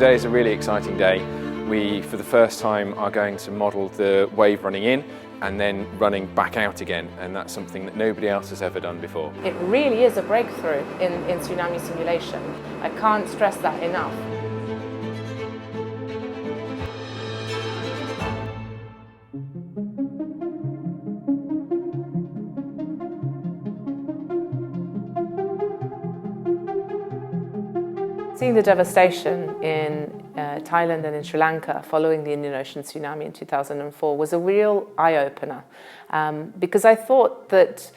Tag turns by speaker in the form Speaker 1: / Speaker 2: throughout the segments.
Speaker 1: Today is a really exciting day. We, for the first time, are going to model the wave running in and then running back out again, and that's something that nobody else has ever done before.
Speaker 2: It really is a breakthrough in tsunami simulation. I can't stress that enough. Seeing the devastation in Thailand and in Sri Lanka following the Indian Ocean tsunami in 2004 was a real eye-opener, because I thought that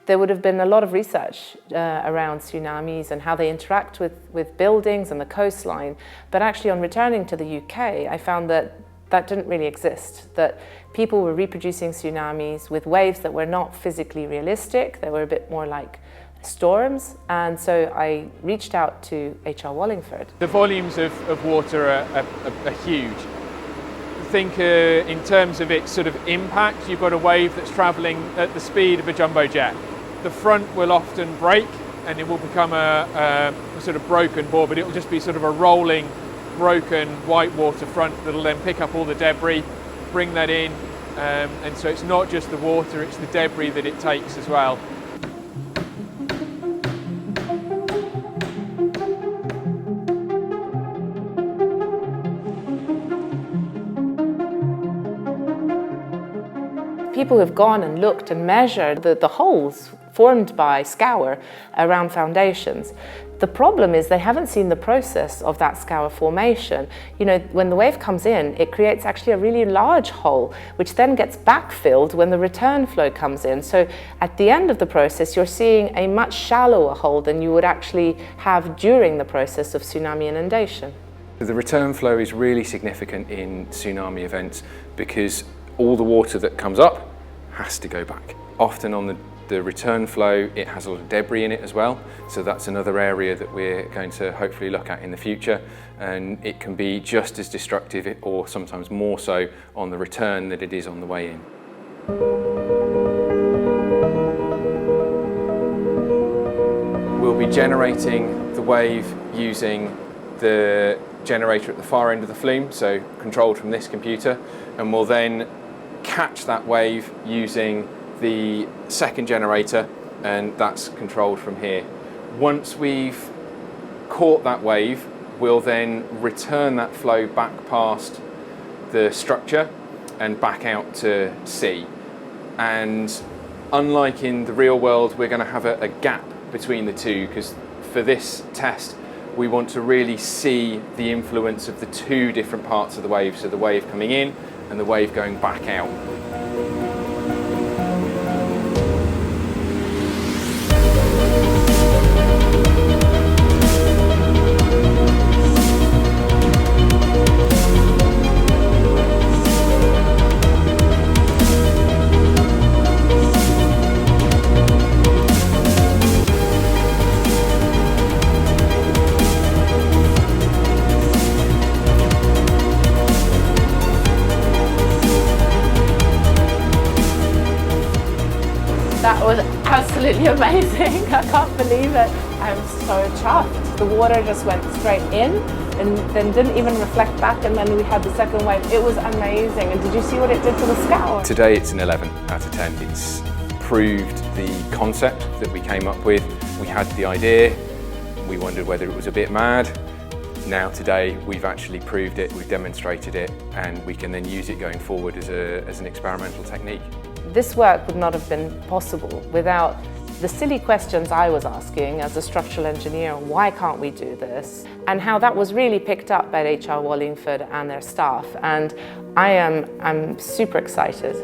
Speaker 2: there would have been a lot of research around tsunamis and how they interact with buildings and the coastline, but actually on returning to the UK I found that that didn't really exist, that people were reproducing tsunamis with waves that were not physically realistic. They were a bit more like storms, and so I reached out to HR Wallingford.
Speaker 3: The volumes of water are huge. Think in terms of its sort of impact, you've got a wave that's travelling at the speed of a jumbo jet. The front will often break and it will become a sort of broken board, but it will just be sort of a rolling, broken white water front that'll then pick up all the debris, bring that in, and so it's not just the water, it's the debris that it takes as well.
Speaker 2: People have gone and looked and measured the holes formed by scour around foundations. The problem is they haven't seen the process of that scour formation. You know, when the wave comes in, it creates actually a really large hole, which then gets backfilled when the return flow comes in. So at the end of the process, you're seeing a much shallower hole than you would actually have during the process of tsunami inundation.
Speaker 1: The return flow is really significant in tsunami events because all the water that comes up has to go back. Often on the return flow, it has a lot of debris in it as well, so that's another area that we're going to hopefully look at in the future, and it can be just as destructive or sometimes more so on the return than it is on the way in. We'll be generating the wave using the generator at the far end of the flume, so controlled from this computer, and we'll then catch that wave using the second generator, and that's controlled from here. Once we've caught that wave, we'll then return that flow back past the structure and back out to sea. And unlike in the real world, we're going to have a gap between the two, because for this test we want to really see the influence of the two different parts of the wave, so the wave coming in and the wave going back out.
Speaker 2: That was absolutely amazing. I can't believe it. I'm so chuffed. The water just went straight in and then didn't even reflect back, and then we had the second wave. It was amazing. And did you see what it did to the scour?
Speaker 1: Today it's an 11 out of 10. It's proved the concept that we came up with. We had the idea, we wondered whether it was a bit mad. Now today we've actually proved it, we've demonstrated it, and we can then use it going forward as an experimental technique.
Speaker 2: This work would not have been possible without the silly questions I was asking as a structural engineer. Why can't we do this? And how that was really picked up by HR Wallingford and their staff. And I'm super excited.